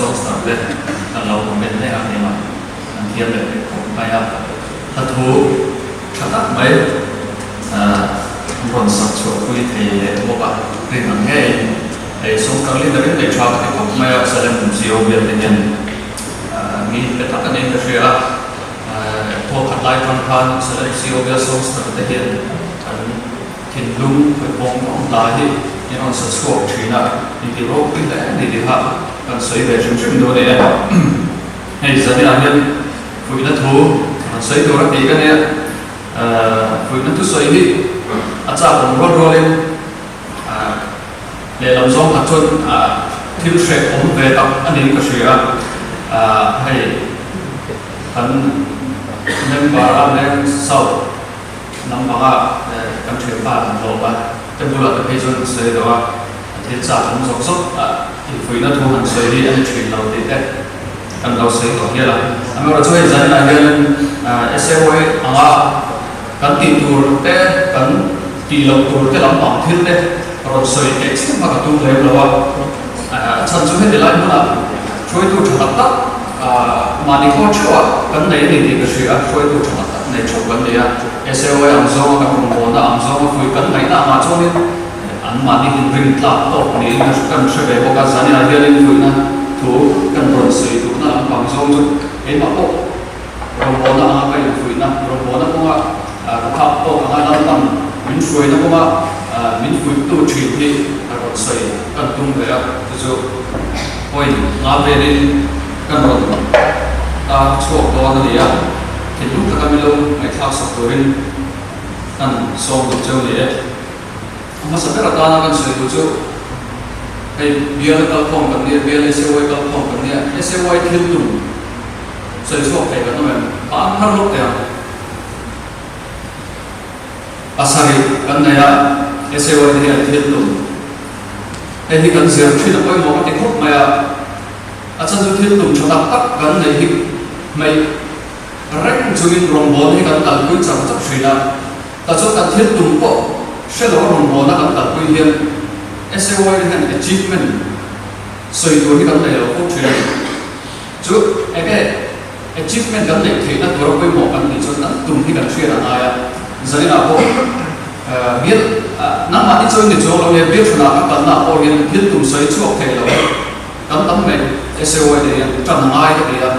songs tam le kan lo men le a ni ma an thiam le ko mai a ta thu thata mai ron sak chu pui thei le mo ba rin ang he ai song kang le darin le thak te ko mai a salem zio bia le nyen mi le ta kan en ria po khat lai kan khan salem zio bia songs ta te hian an thin lung ko bong ong ta hi ni on sa score trina ni ti ro pui le ni ti ha kan soi ve chim chim do ne hei zani a hian pui na thu an soi do ra ti ka ne pui na tu soi hi acha bong ro ro le le lam zong ha chun thil shek om ve tak ani ka shia hei an member a ne sau nam ba kan thil ba kan lo ba te bula te phe chun soi do a thil cha om zok zok thì phui na thu han soi hi an thil lo te te kan lo soi ko hi la amara choi zan na hian SOI anga kan ti tur te kan ti lo tur te lam pang thil te ron soi ke chi ma ka tu le lo wa chan chu he de lai mu na choi tu tha ta ma ni ko chwa kan nei ni ni ka shi a choi tu tha ta nei chho kan ne ya SOI ang zo ka ron bo na ang zo phui kan nei na ma chon ni an ma ni hin ring tla to ni na kan shwe bo ka zani a hian in phui na thu kan ron soi tu na lam pang zo chu e ma ko ron bo na a ka in phui na ron bo na ko ma ka to ka lam tam min shwe na ko ma min phui tu thi hi ron soi kan tung ve a chu hoi nga ve din kan ron ta chu to na ni a thì lúc ta mi lo mai thao sập turin kan song du cheu ni e mà sắp tới là kan soi du chu ai bia ka phong kan ni bia le se wai ka phong kan ni se wai thil tu soi chu kai kan men pa har lo te asari kan na ya se wai ni thil tu ai ni kan zir thil ko mo ka ti khop ma ya achan du thil tu chota tak kan nei hi mai rek chungin rombon hi kan tal kui chang chak shrina ta chu kan thil tu ko shelo rombon na kan tal kui hian SOI han achievement soi tu hi kan nei lo ko thil chu eke achievement kan nei thei na tu ro koi mo kan ni chu na tum hi kan thria na ya zari na ko bial na ma ti choi ni chu lo le bial thuna ka kan na ko hian thil tum soi chu thei lo kan tam me SOI de yan tan ngai ka ya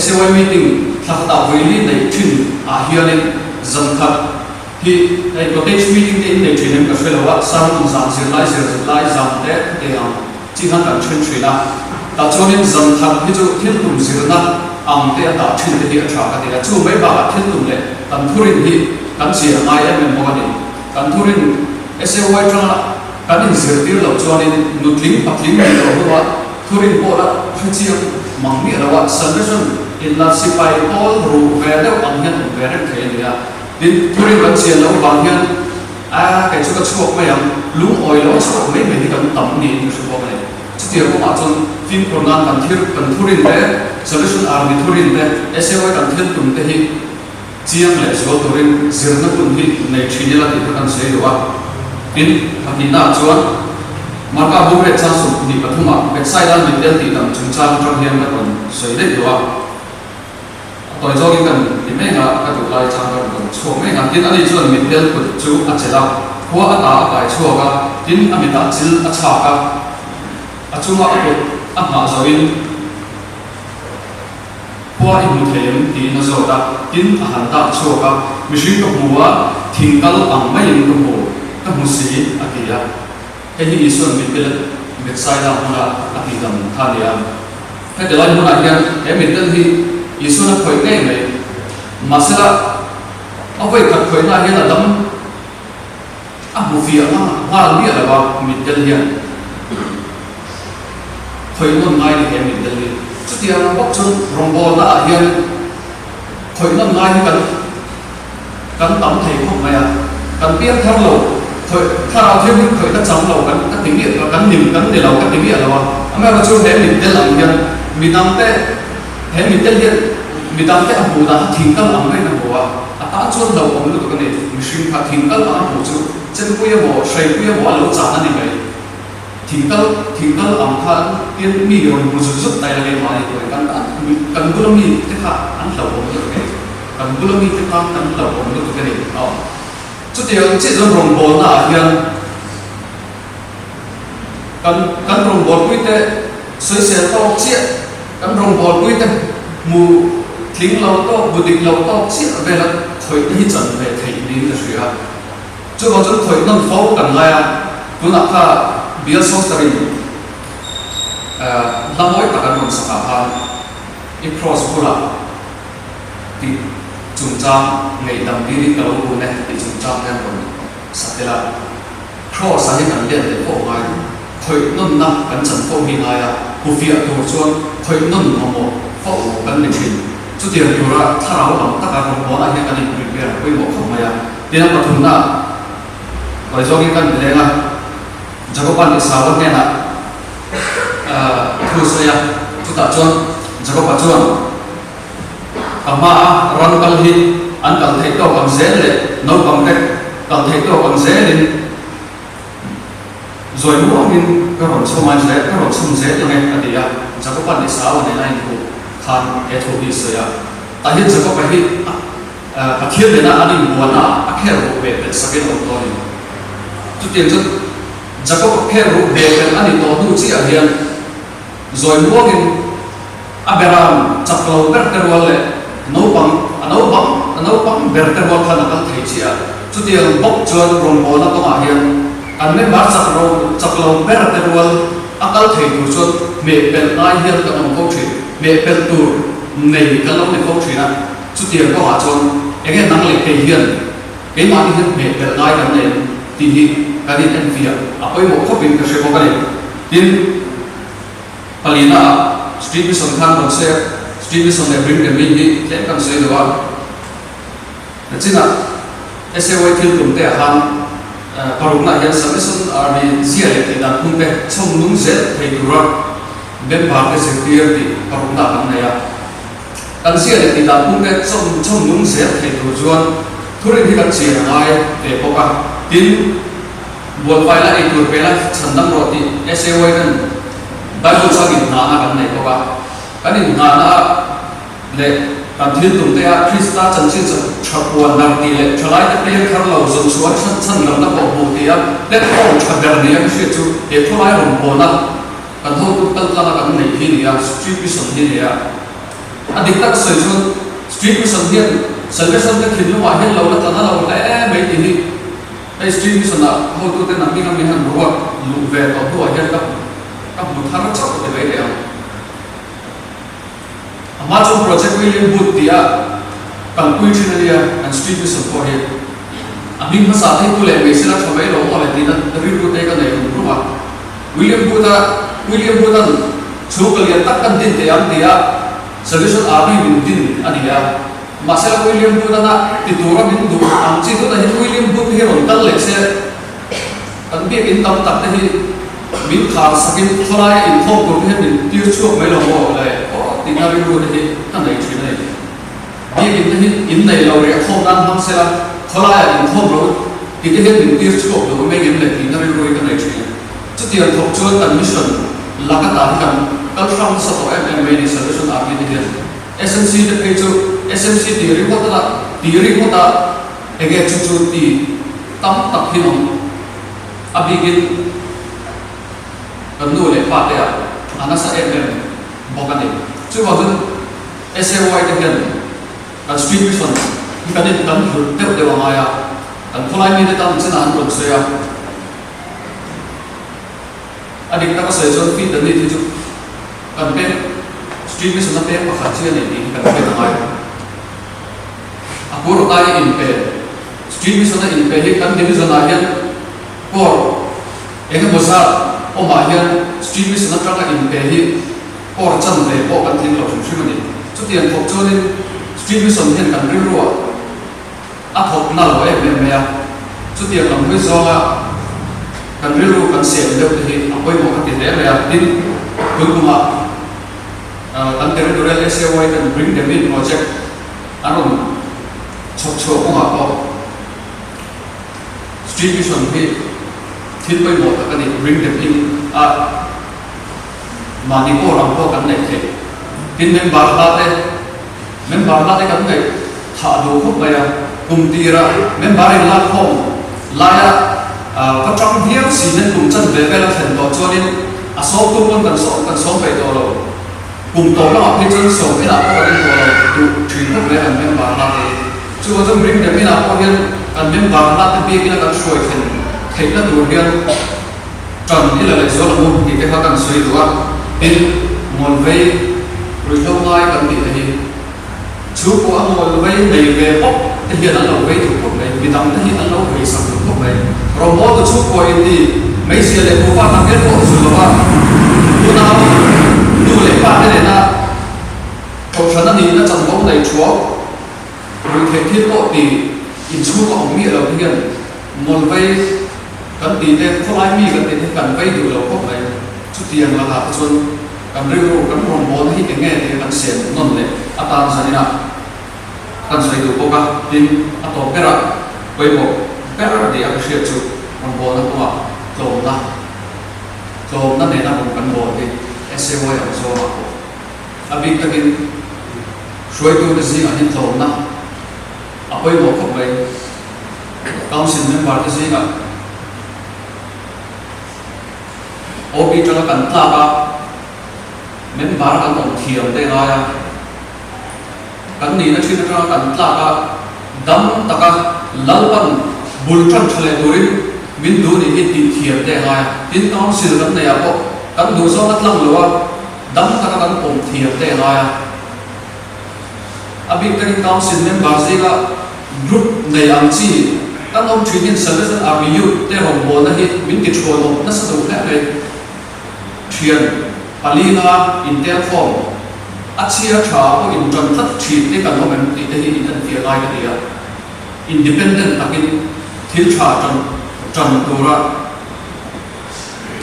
SOI meeting thak ta voili nei thin a hianin zan khat hi nei cottage meeting te nei thin ka shelo wa sam tum zan sir lai zam te te ang chi han kan chen thrina ta chonin zan khat hi chu thil tum sir na ang te ta thin te hi a tha ka te chu mai ba thil tum le tam thurin hi kan chi ngai em mo ka ni kan thurin SOI tang kan in sir tir lo chonin nutling patling ni lo wa thurin po la chiang mang mi rawa solution in la sipai all ru ve de ang hian ve ren the nia din thuri ban chian lo bang hian kai chu ka chuak mai am lung oi lo chuak mai mai ni kam tam ni ni chu ko mai chitia ko ma chon fin program kan thir kan thurin de solution army thurin de SOI kan thil tum te hi chiang le zo turin zirna kun hi nei thini la ti kan sei do wa in hakina chuan marka bu re cha su ni pathuma website dan video ti tam chung chang tron hian na kon soi de do wa toy jogging kan ti me nga ka tu lai chang kan chu me nga tin ani chuan mi del ku chu a chela huwa ata kai chu ga tin ami ta chil a cha ka a chunga a ko a ma zo in huwa in mu them ti na zo da tin a han ta chu ka mi shin ko huwa thingkal ang mai in ko ho ka mu si a ti ya cái gì xuân mình biết việc sai ra không là thì tầm tha địa cái điều này muốn nói rằng cái mình tên thì ý xuân nó khởi ngay này mà sẽ là ông vậy thật khởi lại là lắm một việc mà hoa biết là vào mình tên hiện khởi luôn ngay thì cái mình tên hiện trước tiên nó bóc chân rồng bò đã hiện khởi luôn ngay thì cần tắm thầy không mày cần biết theo lộ thôi thao thêm khởi các cháu lầu các tiếng điện và các niềm các để lầu các tiếng điện là mà anh em chưa để mình tên làm nhân mình nắm té thế mình tên điện mình nắm té bù đã thìn các làm cái nào bùa ta chôn đầu của mình cái này mình sinh phát thìn các làm bù chứ chân quê bỏ sấy quê bỏ lỗ chả anh này thingkal am kha tin mi ron mu zu tai la le ma ni to kan bulomi te kha an lo bom to ke kan bulomi te kha kan lo bom to ke ni chu tiang chi zon rong bol na hian kan rong bol pui te soi se to chi kan rong bol pui te mu thling lo to bu dik lo to chi ve la khoi hi chan ve thei ni la ria chu ba chu khoi non fo kan la ya tu na kha bial so tari lamoi ta kan non sa ha i cross pula ti chung cha ngei dam di ka lo bu ne ti chung cha ne ron sa te la cross sa hi kan le le ko mai khoi non na kan chan ko hi na ya ku fia tu chuan khoi non mo fo kan ni chin chu ti ru ra tharau lam ta ka ron bo na he kan ni prepare koi mo kham ma ya ti na pa thun na oi zo ki kan le na Jacoban di sawat ni na thu saya tu tak cuan Jacob cuan ama ran kal hi an kal thei to kam zel le no kam rek kal thei to kam zel in rồi mua min cái hồn sum man zel cái hồn sum zel yang ai dia Jacoban di sawat ni lain tu khan e thu hi saya ta hi Jacob hi akhir de na ani buana akhir ro be sakin auto ni tu tiang tu Jacob kheru beken ani to du chi a hian zoi muangin Abraham chaklo berterwal le no pang berterwal khana kal thei chi a chutiang bok chuan ron bo na to a hian an me mar chaklo berterwal akal thei du chuan me pel nai hian ka nom ko thi me pel tur nei ka lo ne ko thi na chutiang ko ha chuan ege nang le ke hian ke ma ni hian me pel nai kan ne ti hi kali envia apoi mo khopin ka shebo kali tin palina street mission khan ron se street mission le bring the min hi len kan se do wa china SAY thil tum te han paruna yan salvation army zia le te dan kum pe chong nung zel thei dura ben ba ke secretary ti paruna kan na ya kan zia le te dan kum pe chong nung zel thei dur juan thurin hi kan chi ngai te poka tin buat file itu bela sandang roti SAY kan Bible sagin nana kan nei ko ba kan in nana le kan thil tum te a Krista chanchin chapua nar ti le chalai te pe khar lo zon suar chan lam na ko bu ti a le ko chagar ni a shi chu e tholai rom bo na kan ho tu tal la kan nei hi ni a street vision ni ni a adik tak soi chu street vision ni salvation te khil lo wa hen lo la tana lo le mai ti ni ai street mission na ho tu te na mi han ro lu ve to tu a hen ka bu thar chak te ve le ama chu project William Booth dia kan kui chin dia and street mission for him ami ma sa thai tu le me sila chome lo mo le din ri ru te ka nei ru ma William Booth chu ka lian tak kan din te am dia solution army min din adia masala William Booth na ti tura min du am chi tu na William Booth he ron kal le se kan bi in tam tak te hi min khar sakin tholai in thok ko he min tir chu me lo mo le o ti na ri ru te kan nei chi nei bi in nei lo re thok nan ham se la tholai in thok ro ti te he min tir chu lo me gem le ti na ri ru kan nei chi chu ti an thok chu kan mission lakata kan kal ram sa to MMA ni solution army ni SMC te pe chu SMC theory hota ege chu ti tam tak hinom abigin kan nu le pa te anasa bokani chu ba dun SAY te kan kan street vision kan ni kan te de wa maya kan kholai mi te tam china an ron se ya adik ta ka se chu fi de ni ti chu kan pe street mission na pe pa kha chi ne ni kan pe na mai apuro tai in pe street mission na in pe hi kan division a hian por ega bosa o ma hian street mission na tra in pe hi por chan le po kan thin lo thum thim ni chu tian thok chonin street mission hian kan ri ruwa a thok na lo me me a chu tian lam hoi zonga kan ri ru kan se le te hi apoi mo ka ti le le a tin kuma kan territorial SAY kan bring them in project aron chok ko ma ko street vision hi thil pai mo ta kan bring them in mani ko ram ko kan nei the tin member la te kan nei tha do khop maya kum tira member in la khom la ya ka trong hiau si nen kum chan ve ve la thlen to chonin a so tu kon kan so pe to lo kum to la pe chon so pe la ko kan to lo tu thin khop ve an member la te chu zo ring de mina ko hian kan member la te bi ki la kan shoi thlen thei la du hian tròn như là lại số là một thì cái khó cần suy đúng không? In một vây rồi lâu mai cần bị thì chú của một vây đầy về bốc thì hiện là lâu vây thủ quốc này vì tầm thì hiện là lâu vây sắm thủ quốc này rồi mỗi cái chú của in thì mấy xe lại cố phát làm cái bộ rồi là cô nào du lịch ba cái này là cuộc sống này nó chẳng có đầy chúa rồi thể thiết bộ thì in chú của ông nghĩa là hiện một vây kan ti te kholai mi kan ti te kan vai du lo khop lai chu tiang la ha chon kan riu kan rom bon hi ke nge te kan sen non le atan sanina kan sai du poka tin ato pera koi mo pera de a shia chu rom bon na wa tlom na ne na rom kan bo ti ese wa ya so ma ko abi takin shoi tu de zi anin tlom na apoi mo khop lai council member de zi na obi cho kan tla ka member kan on thiam te la ya kan ni na thina cho kan tla ka dam taka lalpan bultran chale durin min du ni hi ti thiam te la ya tin council kan ne ya ko kan du so mat lang lo dam taka kan pom thiam te la ya abi kan council member zega group nei ang chi kan om thinin salvation army youth te rom bo na hi min ti chho lo na sa du kha le thian palina intel form achia tha ko in tron thlat thi te kan moment ti te hi in an fia lai ka dia independent takin thil tha tron tura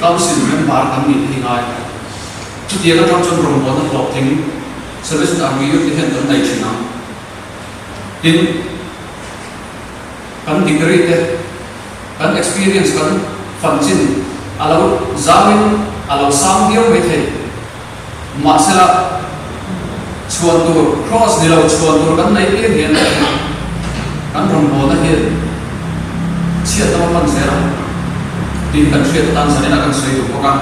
council member kan ni hi ngai chu dia ka tron rom bo na lo thing salvation army youth hen don dai china tin kan degree te kan experience kan fanchin alo zamin alo sam hiu me the ma sela chuan tur cross ni lo chuan tur kan nei pe hian kan rom bo na hian chia ta man sera tin kan share tan sa na kan sei du ko ka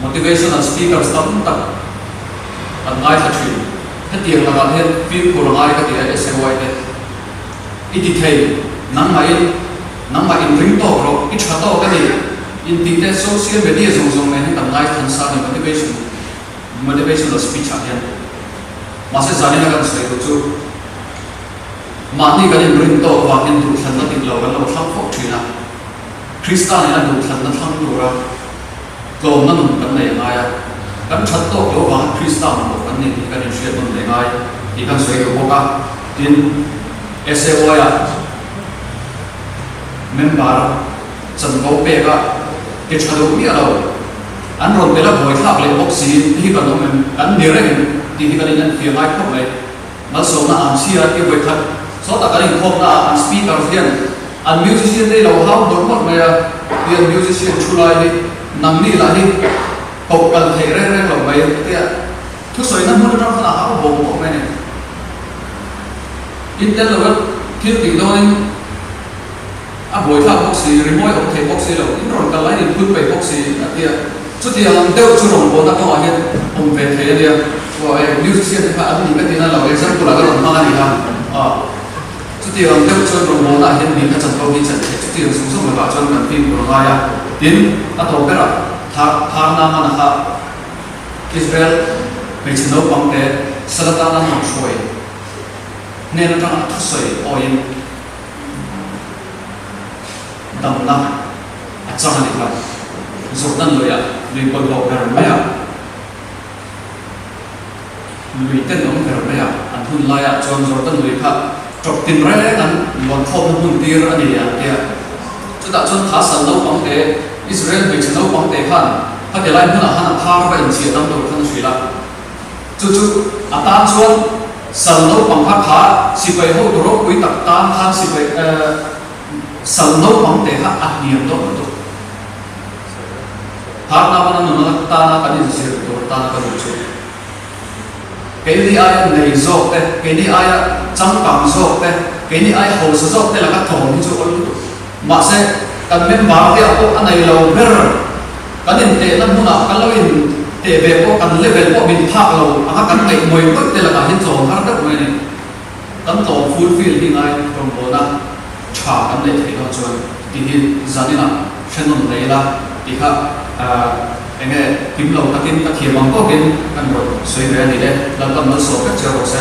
motivational speakers tam tak an ngai tha thi hetiang la kan hian feel ko ngai ka ti ai se wai te iti thei nang mai in ring to ro i tha to ka ni in the social media zong ne kan ngai than sa ni motivational speech a hian ma se zani na kan sei ko chu ma ni kan in ring to wa hin tu than na tik lo kan lo thang phok thina Christian na du than na thang du ra to na nun kan nei ngai kan that to lo wa Christian mo kan ni kan in share non nei ngai i kan sei ko ka tin SAO ya member chan go pe ka ke chado mi alo an ron bela boy thak le boxi hi kan om an direct ti hi kan in fi mai khop le mal so na am sia ti boy thak so ta kan khop na an speaker hian an musician dei lo how don mot ma ya hian musician chulai hi nang ni la hi pok kal thei re lo mai te thu soi na mun ram na ha bo bo me ne in tel lo thil ti do nin a boy thak boxi remoi ok thei boxi lo in ron kal lai in put pe boxi a tia chu ti ang deu chu rong bo na ko a hian om ve thei dia wa ai musician ha an ni ka ti na lo example la ka ron ma ni ha chu ti ang deu chu rong bo na hian ni ka chan ko ni chan chu ti sung sung la chon kan tin ko nga ya tin a to pera tha na ma na ha Israel pe chno pang te salata na ham shoi ne na ta thu soi o in dam na a chang ni ka zordan lo ya ni ko lo per ma ya lui ten om per ma ya an hun la ya chon zordan lo ka chok tin re kan lon khom hun tir ani ya ya chu da chon kha san lo pang te Israel pe chno pang te khan ha de lai na han thar ba in chi dam to khan sui la chu ata chuan san lo pang kha si pai ho ro kui tak ta khan si pai san lo pang te ha a niam to har na mana no ta na kan in sir to ta na kan chu ke ni ai nei zo te ke ni ai chang kang zo te ke ni ai ho zo te la ka thon chu ol ma se kan mem ba te ko anai lo ber kan in te na muna kan lo in te be ko kan level ko bin thak lo aka kan ngai moi ko te la ka hin zo har da mai ni kan to fulfill hi ngai from bona cha kan nei thei lo chuan ti hi zanina shenon leila ti kha enge kim lo takin ka thiamang ko kin kan ro soi re ni le lam lam no so ka chero se